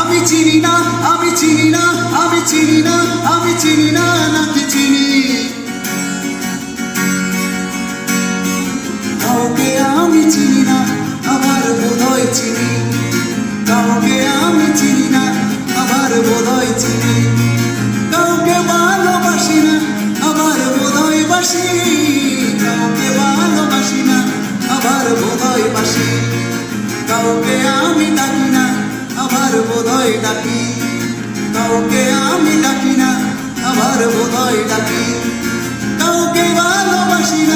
আমি চিনি না, আমি চিনি না, আমি চিনি না, আমি চিনি না, নাকি চিনি কাউকে আমি চিনি না, আবার বোধহয় চিনি কাউকে আমি চিনি না, আবার বোধহয় চিনি কাউকে ভালোবাসি না, আবার বোধহয় বাসি কাউকে ভালোবাসি না, আবার বোধহয় বাসি কাউকে আমি ডাকি না, আবার বোধহয় ডাকি কাউকে আমি ডাকি না, আবার বোধহয় ডাকি কাউকে ভালোবাসি না,